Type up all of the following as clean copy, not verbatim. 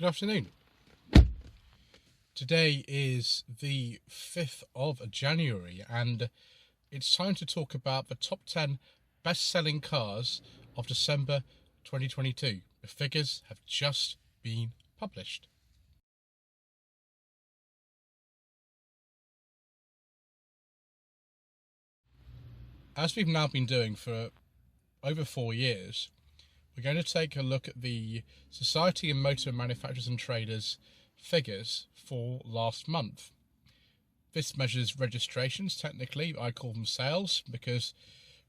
Good afternoon. Today is the 5th of January and it's time to talk about the top 10 best-selling cars of December 2022. The figures have just been published. As we've now been doing for over 4 years, we're going to take a look at the Society of Motor Manufacturers and Traders figures for last month. This measures registrations. Technically, I call them sales because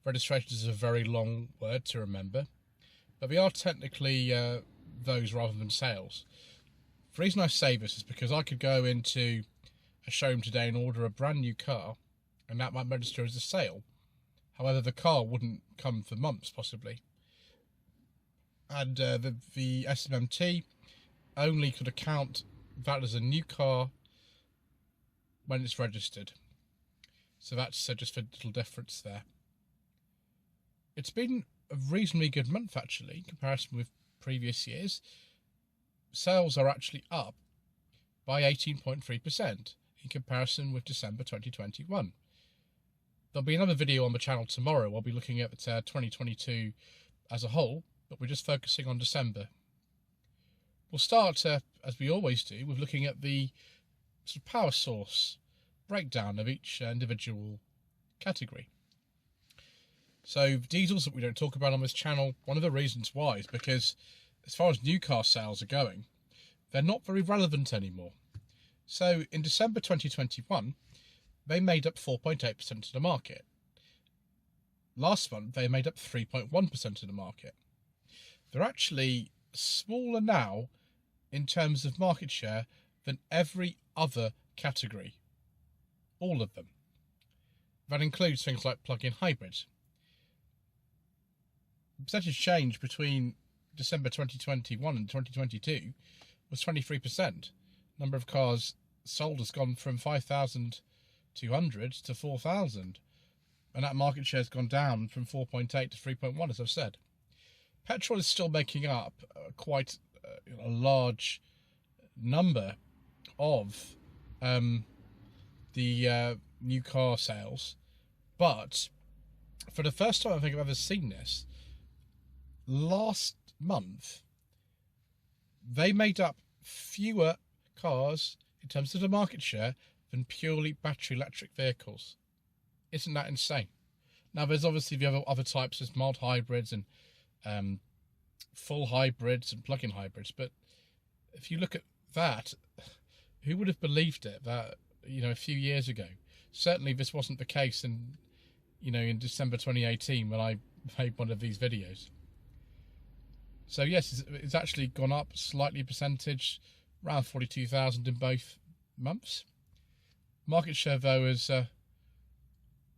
registrations is a very long word to remember, but they are technically those rather than sales. The reason I say this is because I could go into a showroom today and order a brand new car, and that might register as a sale. However, the car wouldn't come for months, possibly. And the SMMT only could account that as a new car when it's registered. So that's just a little difference there. It's been a reasonably good month, actually, in comparison with previous years. Sales are actually up by 18.3% in comparison with December 2021. There'll be another video on the channel tomorrow. I'll be looking at 2022 as a whole, but we're just focusing on December. We'll start, as we always do, with looking at the sort of power source breakdown of each individual category. So diesels that we don't talk about on this channel, one of the reasons why is because as far as new car sales are going, they're not very relevant anymore. So in December 2021, they made up 4.8% of the market. Last month, they made up 3.1% of the market. They're actually smaller now in terms of market share than every other category. All of them. That includes things like plug-in hybrids. The percentage change between December 2021 and 2022 was 23%. Number of cars sold has gone from 5,200 to 4,000. And that market share has gone down from 4.8 to 3.1, as I've said. Petrol is still making up quite a large number of the new car sales, but for the first time I think I've ever seen this, last month they made up fewer cars in terms of the market share than purely battery electric vehicles. Isn't that insane? Now there's obviously the other types as mild hybrids and full hybrids and plug-in hybrids, but if you look at that, who would have believed it that, a few years ago? Certainly this wasn't the case in December 2018 when I made one of these videos. So yes, it's actually gone up slightly percentage, around 42,000 in both months. Market share though has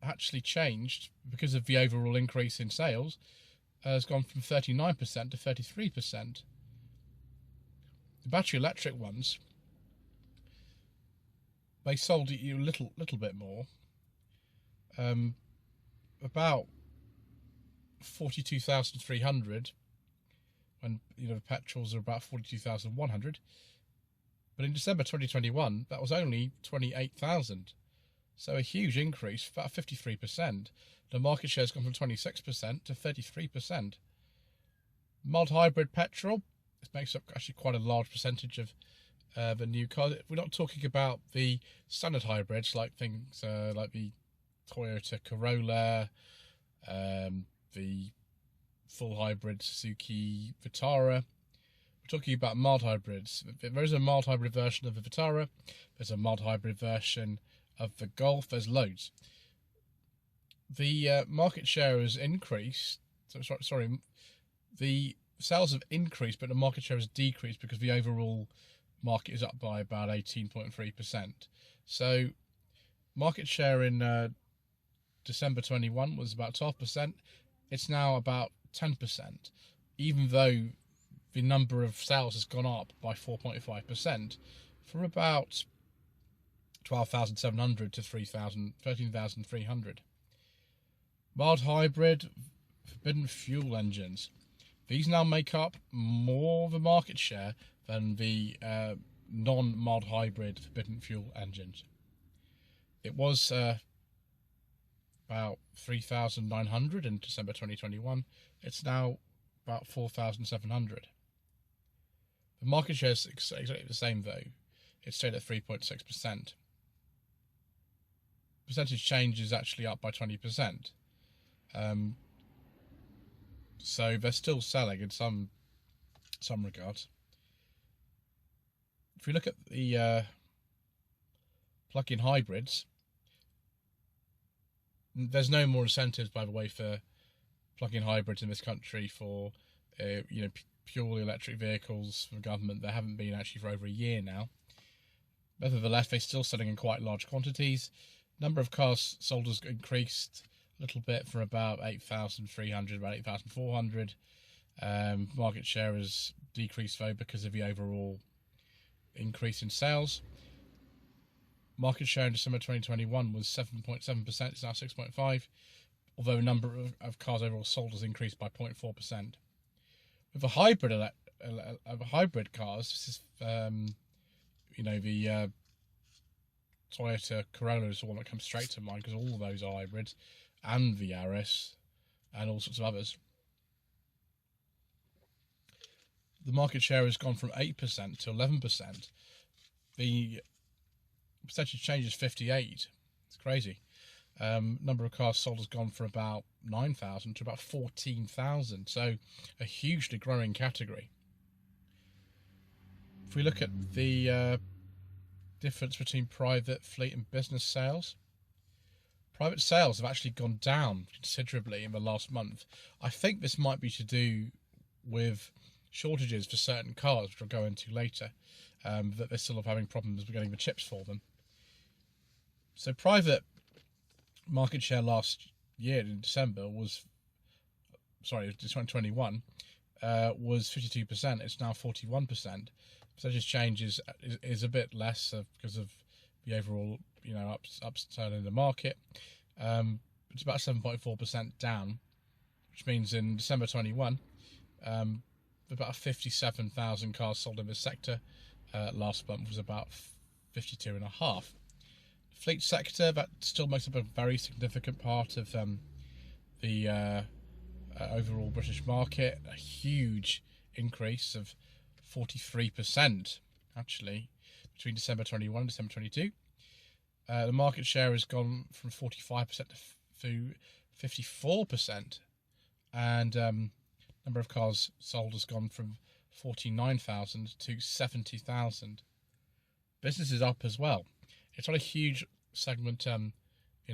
actually changed because of the overall increase in sales. Has gone from 39% to 33%. The battery electric ones, they sold you a little bit more, about 42,300, when the petrols are about 42,100. But in December 2021, that was only 28,000. So a huge increase, about 53%. The market share has gone from 26% to 33%. Mild hybrid petrol, it makes up actually quite a large percentage of the new cars. We're not talking about the standard hybrids like things like the Toyota Corolla, the full hybrid Suzuki Vitara. We're talking about mild hybrids. There is a mild hybrid version of the Vitara. There's a mild hybrid version of the Golf. There's loads. The market share has increased. Sorry, the sales have increased, but the market share has decreased because the overall market is up by about 18.3%. So market share in December 21 was about 12%. It's now about 10%, even though the number of sales has gone up by 4.5% from about 12,700 to 13,300. Mild hybrid, forbidden fuel engines. These now make up more of the market share than the non-mild hybrid forbidden fuel engines. It was about 3,900 in December 2021. It's now about 4,700. The market share is exactly the same though. It stayed at 3.6%. Percentage change is actually up by 20%. So they're still selling in some regards. If we look at the plug-in hybrids, there's no more incentives, by the way, for plug-in hybrids in this country for purely electric vehicles from government. There haven't been actually for over a year now. Nevertheless, they're still selling in quite large quantities. Number of cars sold has increased a little bit from about 8,300, about 8,400. Market share has decreased though because of the overall increase in sales. Market share in December 2021 was 7.7%, it's now 6.5%, although the number of cars overall sold has increased by 0.4%. With a hybrid cars, this is the Toyota Corolla is the one that comes straight to mind because all of those are hybrids, and the Yaris, and all sorts of others. The market share has gone from 8% to 11%. The percentage change is 58. It's crazy. Number of cars sold has gone from about 9,000 to about 14,000. So a hugely growing category. If we look at the difference between private, fleet and business sales, private sales have actually gone down considerably in the last month. I think this might be to do with shortages for certain cars, which I'll go into later, that they're still having problems with getting the chips for them. So private market share last year in December was, 2021, was 52%. It's now 41%. Percentage change is a bit less because of the overall, upturn in the market. It's about 7.4% down, which means in December 21, about 57,000 cars sold in this sector. Last month was about 52.5. Fleet sector, that still makes up a very significant part of the overall British market. A huge increase of 43% actually between December 21 and December 22. The market share has gone from 45% to 54%, and number of cars sold has gone from 49,000 to 70,000. Business is up as well. It's not a huge segment in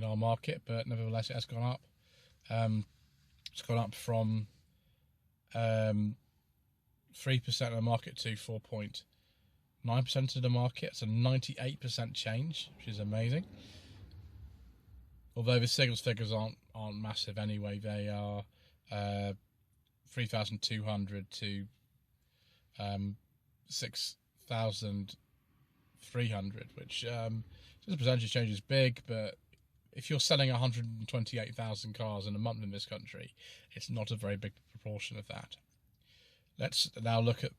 our market, but nevertheless it has gone up. It's gone up from 3% of the market to 4.9% of the market. It's a 98% change, which is amazing. Although the sales figures aren't massive anyway. They are 3,200 to 6,300, which the percentage change is big, but if you're selling 128,000 cars in a month in this country, it's not a very big proportion of that. Let's now look at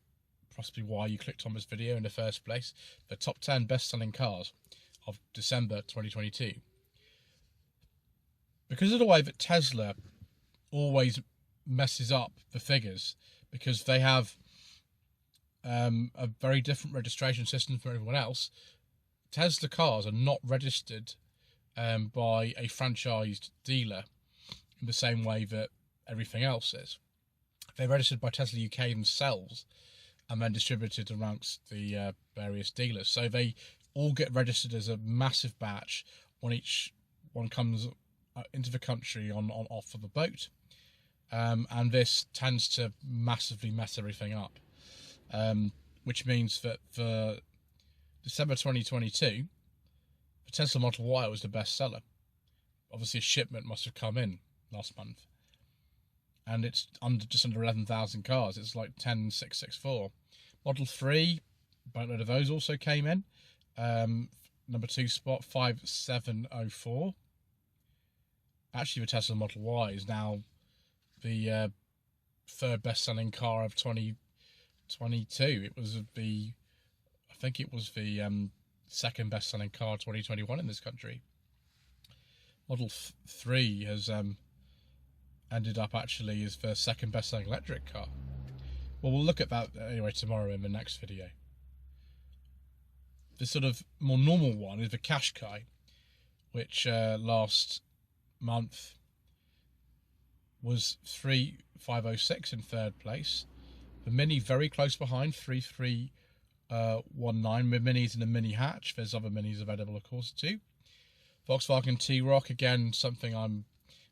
possibly why you clicked on this video in the first place. The top 10 best-selling cars of December 2022. Because of the way that Tesla always messes up the figures, because they have a very different registration system from everyone else, Tesla cars are not registered by a franchised dealer in the same way that everything else is. They're registered by Tesla UK themselves and then distributed amongst the various dealers. So they all get registered as a massive batch when each one comes into the country on off of a boat. And this tends to massively mess everything up. Which means that for December 2022, the Tesla Model Y was the best seller. Obviously a shipment must have come in last month. And it's just under 11,000 cars. It's like 10,664. Model 3, a boatload of those also came in. Number 2 spot, 5,704. Actually, the Tesla Model Y is now the third best-selling car of 2022 22. It was the, I think it was the second best-selling car 2021 in this country. Model 3 has ended up actually as the second best-selling electric car. Well, we'll look at that anyway tomorrow in the next video. The sort of more normal one is the Qashqai, which last month was 3506 in third place. The Mini very close behind, 3319. The Mini's in the Mini hatch. There's other Minis available, of course, too. Volkswagen T-Roc, again, something I'm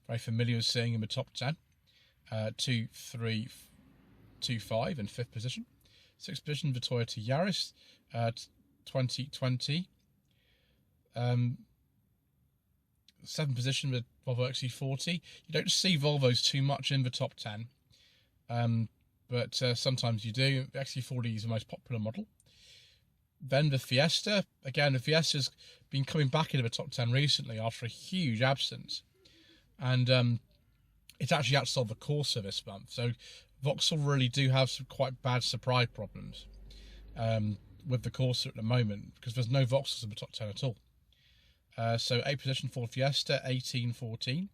very familiar with seeing in the top 10. 2325 in 5th position. 6th position, the Toyota Yaris, 2020. 7th position, the Volvo XC40. You don't see Volvos too much in the top 10, but sometimes you do. The XC40 is the most popular model. Then the Fiesta. Again, the Fiesta's been coming back into the top 10 recently after a huge absence. And it's actually outsold the Corsa this month. So Vauxhall really do have some quite bad supply problems with the Corsa at the moment, because there's no Vauxhalls in the top 10 at all. So 8th position for Fiesta, 1814.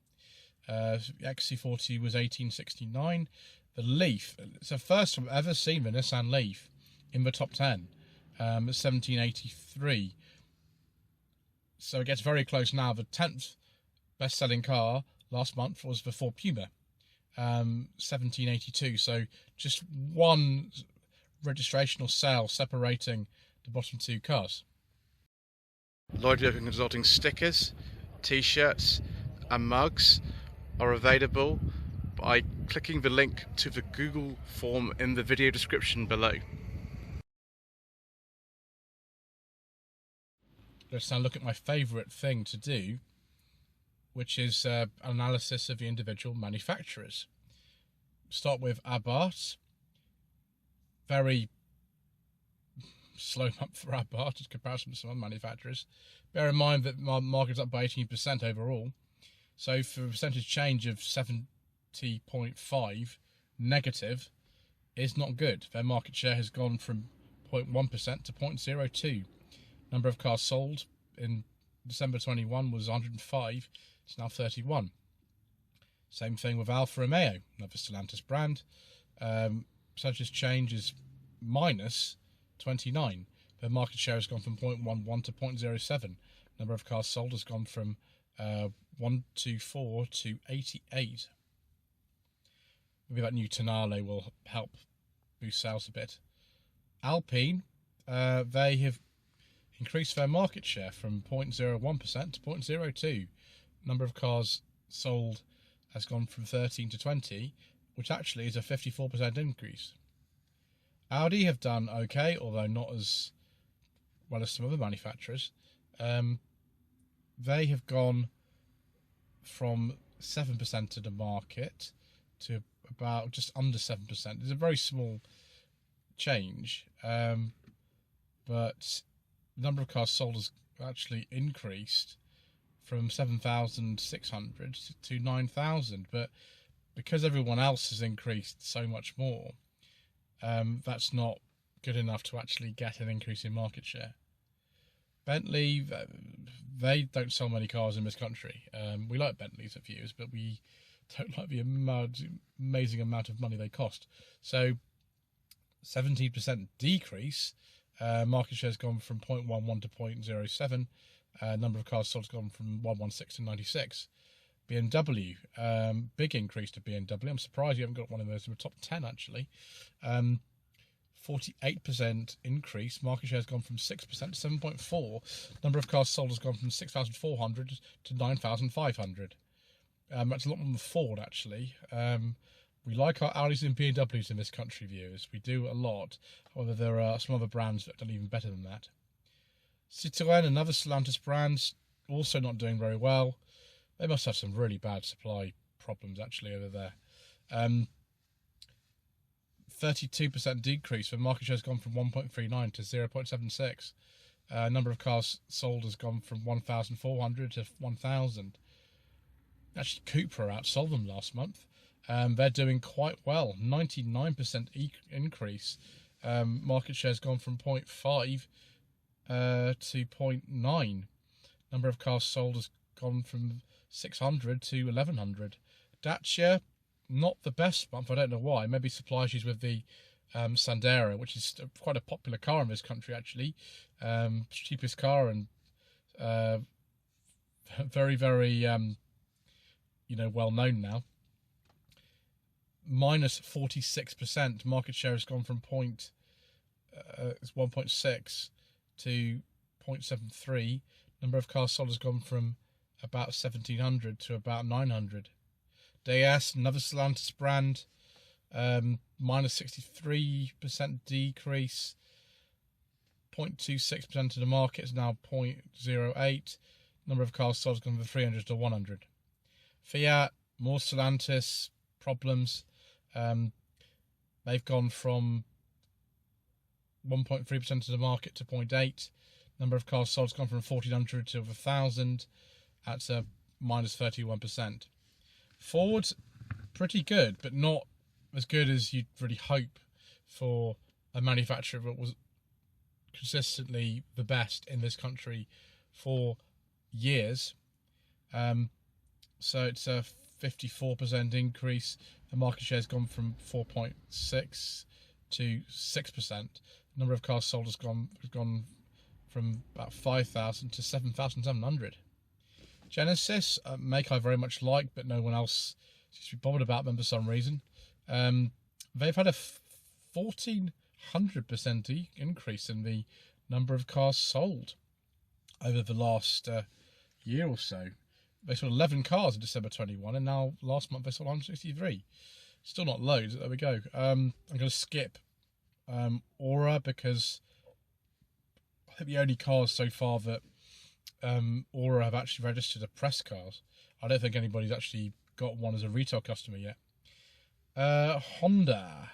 XC40 was 1869. The Leaf, it's the first time I've ever seen the Nissan Leaf in the top 10. 1783. So it gets very close now. The 10th best-selling car last month was the Ford Puma, 1782. So just one registration or sale separating the bottom two cars. Lloyd Vehicle Consulting stickers, t-shirts and mugs are available by clicking the link to the Google form in the video description below. Let's now look at my favourite thing to do, which is analysis of the individual manufacturers. Start with Abarth. Very slow month for Abarth in comparison to some other manufacturers. Bear in mind that my market's up by 18% overall. So for a percentage change of 70.5 negative is not good. Their market share has gone from 0.1% to 0.02. Number of cars sold in December 21 was 105. It's now 31. Same thing with Alfa Romeo, another Stellantis brand. Percentage change is minus 29. Their market share has gone from 0.11 to 0.07. Number of cars sold has gone from 124 to 88. Maybe that new Tonale will help boost sales a bit. Alpine, they have increased their market share from 0.01% to 0.02. Number of cars sold has gone from 13 to 20, which actually is a 54% increase. Audi have done okay, although not as well as some other manufacturers. They have gone from 7% of the market to about just under 7%. It's a very small change, but the number of cars sold has actually increased from 7,600 to 9,000, but because everyone else has increased so much more, that's not good enough to actually get an increase in market share. Bentley, they don't sell many cars in this country. We like Bentleys at Views, but we don't like the amazing amount of money they cost. So 17% decrease. Market share has gone from 0.11 to 0.07. Number of cars sold has gone from 116 to 96. BMW, big increase to BMW. I'm surprised you haven't got one of those in the top 10 actually. 48% increase. Market share has gone from 6% to 7.4. Number of cars sold has gone from 6,400 to 9,500. That's a lot more than Ford actually. We like our Audis and BMWs in this country, viewers. We do a lot. However, there are some other brands that have done even better than that. Citroën, another Stellantis brand, also not doing very well. They must have some really bad supply problems actually over there. 32% decrease. The market share has gone from 1.39 to 0.76. Number of cars sold has gone from 1,400 to 1,000. Actually, Cupra outsold them last month. They're doing quite well. 99% increase Market share has gone from 0.5 to 0.9. Number of cars sold has gone from 600 to 1100. Dacia, not the best month. I don't know why. Maybe supply issues with the Sandero, which is quite a popular car in this country, actually. Cheapest car and very, very, well known now. Minus 46%. Market share has gone from 1.6 to 0.73. Number of cars sold has gone from about 1,700 to about 900. DS, another Stellantis brand, minus 63% decrease. 0.26% of the market is now 0.08. Number of cars sold has gone from 300 to 100. Fiat, more Stellantis problems. They've gone from 1.3% of the market to 0.8. Number of cars sold has gone from 1,400 to 1,000. That's a minus 31%. Ford, pretty good, but not as good as you'd really hope for a manufacturer that was consistently the best in this country for years. So it's a 54% increase. The market share has gone from 4.6 to 6%. Number of cars sold has gone from about 5,000 to 7,700. Genesis, a make I very much like, but no one else seems to be bothered about them for some reason. They've had a 1,400% increase in the number of cars sold over the last year or so. They sold 11 cars in December 21, and now last month they sold 163. Still not loads. There we go. I'm going to skip Aura because I think the only cars so far that Aura have actually registered are press cars. I don't think anybody's actually got one as a retail customer yet. Honda,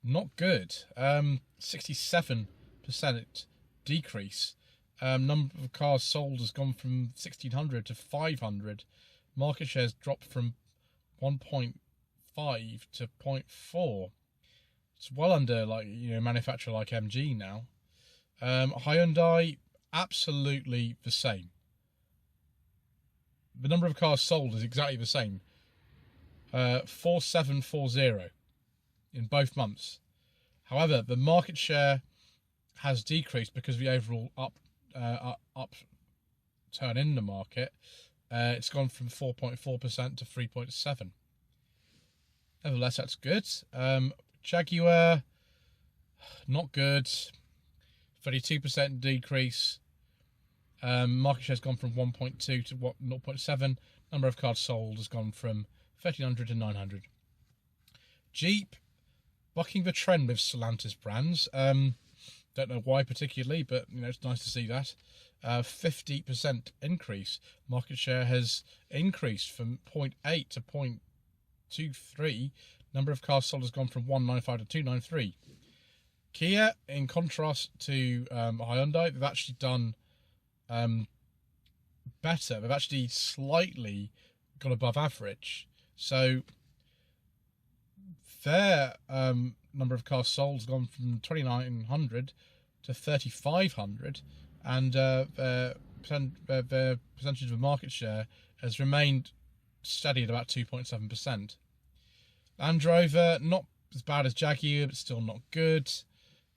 not good. 67% decrease. Number of cars sold has gone from 1,600 to 500. Market shares dropped from 1.5 to 0.4. It's well under manufacturer like MG now. Hyundai, absolutely the same. The number of cars sold is exactly the same. 4,740 in both months. However, the market share has decreased because of the overall upturn in the market. It's gone from 4.4% to 3.7%. Nevertheless, that's good. Jaguar, not good. 32% decrease. Market share has gone from 1.2 to 0.7. Number of cars sold has gone from 1,300 to 900. Jeep, bucking the trend with Stellantis brands. Don't know why particularly, but it's nice to see that. 50% increase. Market share has increased from 0.8 to 0.23. Number of cars sold has gone from 195 to 293. Kia, in contrast to Hyundai, they've actually done better. They've actually slightly gone above average. So their number of cars sold has gone from 2,900 to 3,500, and their percentage of market share has remained steady at about 2.7%. Land Rover, not as bad as Jaguar, but still not good.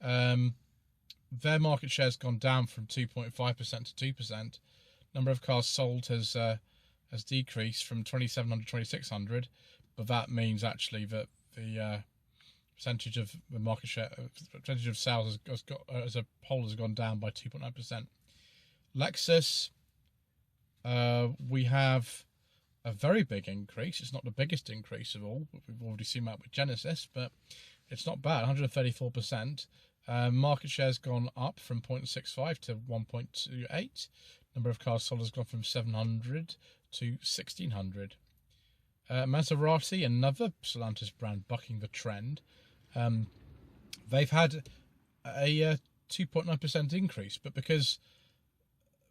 Their market share has gone down from 2.5% to 2%. Number of cars sold has decreased from 2,700 to 2,600, but that means actually that the percentage of the market share, percentage of sales has got, as a whole, has gone down by 2.9%. Lexus, we have a very big increase. It's not the biggest increase of all. We've already seen that with Genesis, but it's not bad. 134%. Market share has gone up from 0.65 to 1.28. Number of cars sold has gone from 700 to 1,600. Maserati, another Stellantis brand, bucking the trend. They've had a 2.9% increase, but because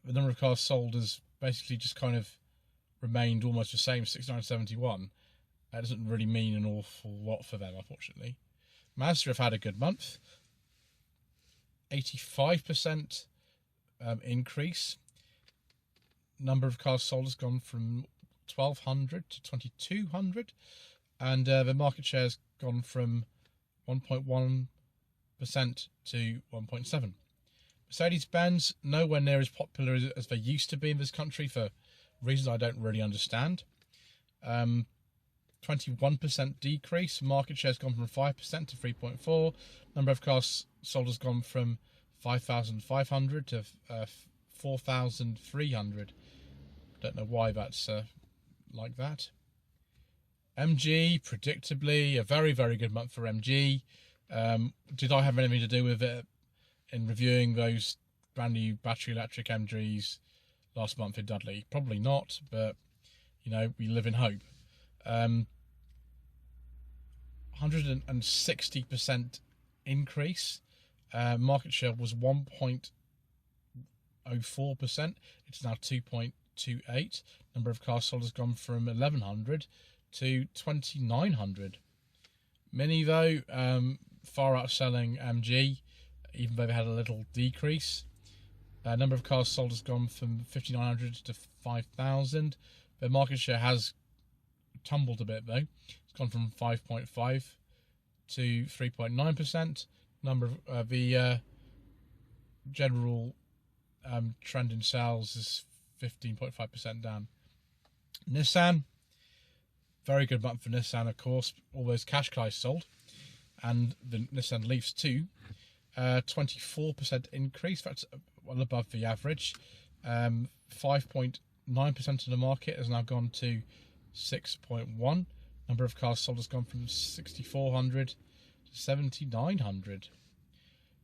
the number of cars sold has basically just kind of remained almost the same, 6,971, that doesn't really mean an awful lot for them, unfortunately. Mazda have had a good month. 85% increase. Number of cars sold has gone from 1,200 to 2,200, and the market share has gone from 1.1% to 1.7%. Mercedes-Benz, nowhere near as popular as they used to be in this country for reasons I don't really understand. 21% decrease. Market share has gone from 5% to 3.4%. Number of cars sold has gone from 5,500 to 4,300. Don't know why that's like that. MG, predictably, a very, very good month for MG. Did I have anything to do with it in reviewing those brand new battery electric MGs last month in Dudley? Probably not, but you know, we live in hope. 160% increase. Market share was 1.04%. It's now 2.28. Number of cars sold has gone from 1,100 to 2,900. Mini, though, far outselling MG, even though they had a little decrease. Number of cars sold has gone from 5,900 to 5,000. Their market share has tumbled a bit, though. It's gone from 5.5 to 3.9%. Number of the general trend in sales is 15.5% down. Nissan, very good month for Nissan, of course. All those Qashqais sold, and the Nissan Leafs too. 24% increase. That's well above the average. 5.9% of the market has now gone to 6.1. Number of cars sold has gone from 6,400 to 7,900.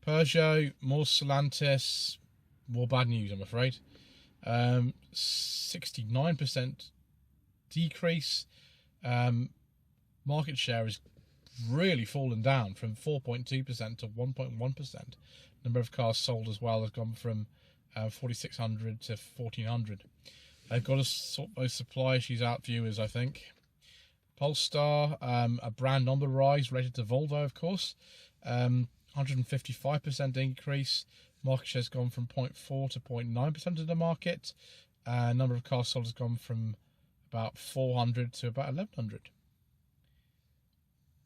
Peugeot, more Stellantis, more bad news, I'm afraid. 69% decrease. Market share has really fallen down from 4.2% to 1.1%. Number of cars sold as well has gone from 4,600 to 1,400. They've got to sort those supply issues out, viewers, I think. Polestar, a brand on the rise, related to Volvo, of course. 155% increase. Market share has gone from 0.4 to 0.9% of the market. Number of cars sold has gone from about 400 to about 1,100.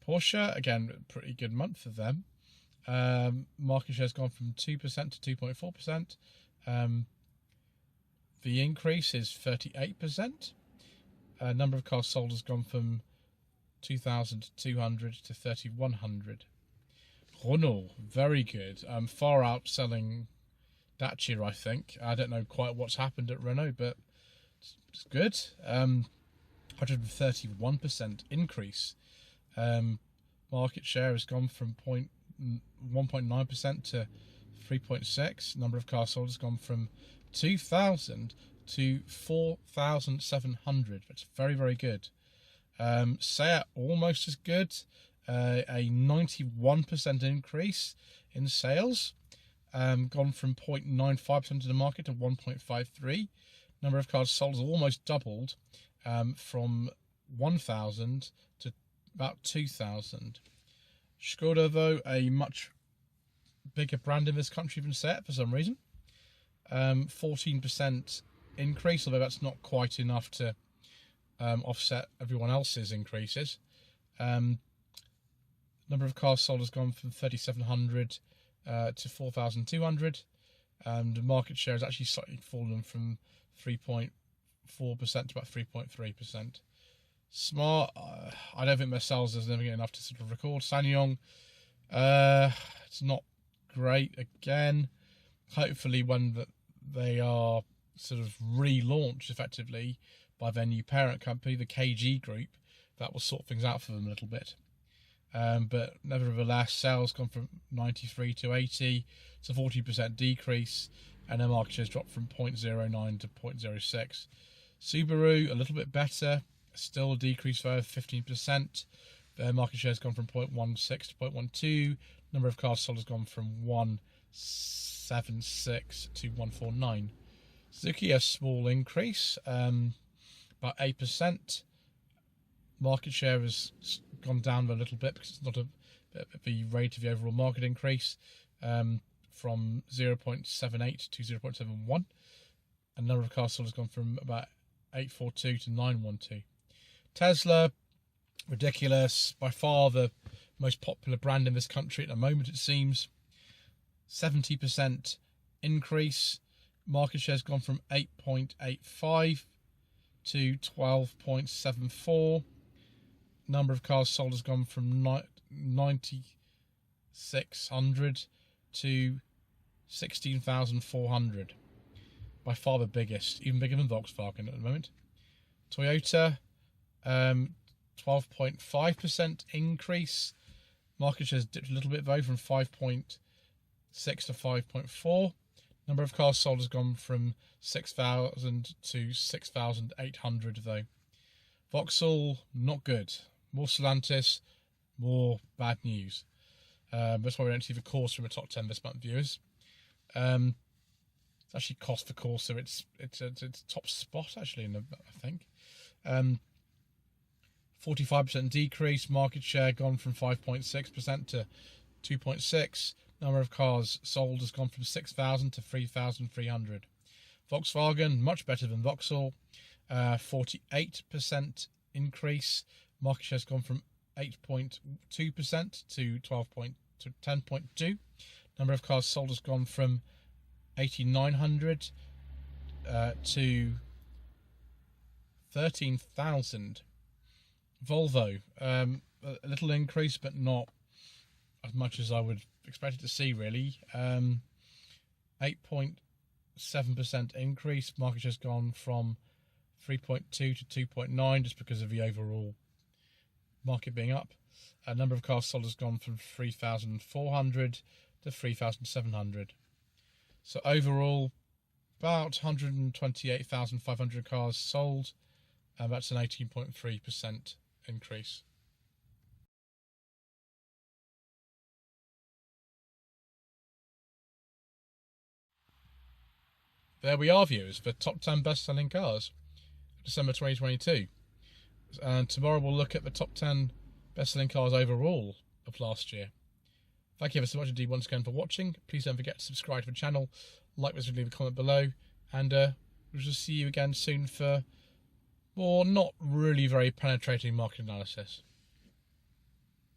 Porsche, again, pretty good month for them. Market share has gone from 2% to 2.4%. The increase is 38%. Number of cars sold has gone from 2,200 to 3,100. Renault, very good. Far outselling Dacia, I think. I don't know quite what's happened at Renault, but it's good. 131% increase. Market share has gone from 1.9% to 3.6%. Number of cars sold has gone from 2,000 to 4,700. That's very, very good. Seat, almost as good. A 91% increase in sales. Gone from 0.95% of the market to 1.53%. Number of cars sold has almost doubled, from 1,000 to about 2,000. Skoda, though, a much bigger brand in this country than Seat for some reason. 14% increase, although that's not quite enough to offset everyone else's increases. Number of cars sold has gone from 3,700 to 4,200, and the market share has actually slightly fallen from 3.4% to about 3.3%. Smart, I don't think their sales is never get enough to sort of record. SsangYong, it's not great again. Hopefully when they are sort of relaunched effectively by their new parent company, the KG Group, that will sort things out for them a little bit. But nevertheless, sales gone from 93 to 80. It's a 40% decrease, and their market share has dropped from 0.09 to 0.06. Subaru, a little bit better, still a decrease there of 15%. Their market share has gone from 0.16 to 0.12. Number of cars sold has gone from 176 to 149. Suzuki, a small increase, about 8%. Market share has gone down a little bit because it's not the rate of the overall market increase. from 0.78 to 0.71. And the number of cars sold has gone from about 842 to 912. Tesla, ridiculous. By far the most popular brand in this country at the moment, it seems. 70% increase. Market share has gone from 8.85 to 12.74. Number of cars sold has gone from 9,600 to 16,400. By far the biggest, even bigger than Volkswagen at the moment. Toyota, 12.5% increase. Market share has dipped a little bit though, from 5.6 to 5.4. Number of cars sold has gone from 6,000 to 6,800 though. Vauxhall, not good. More Stellantis, more bad news. That's why we don't see the Corsa from the top 10 this month, viewers. It's actually cost for Corsa. It's top spot actually, I think. 45% decrease. Market share gone from 5.6% to 2.6%. Number of cars sold has gone from 6,000 to 3,300. Volkswagen, much better than Vauxhall. 48% increase. Market share has gone from 8.2% to 10.2%. Number of cars sold has gone from 8,900 to 13,000. Volvo, a little increase, but not as much as I would expect it to see, really. 8.7% increase. Market share has gone from 3.2 to 2.9, just because of the overall market being up. Number of cars sold has gone from 3,400 to 3,700. So overall, about 128,500 cars sold, and that's an 18.3% increase. There we are, viewers, for top 10 best-selling cars, December 2022. And tomorrow we'll look at the top 10 best-selling cars overall of last year. Thank you ever so much indeed once again for watching. Please don't forget to subscribe to the channel, like this, and leave a comment below. And we'll just see you again soon for more not really very penetrating market analysis.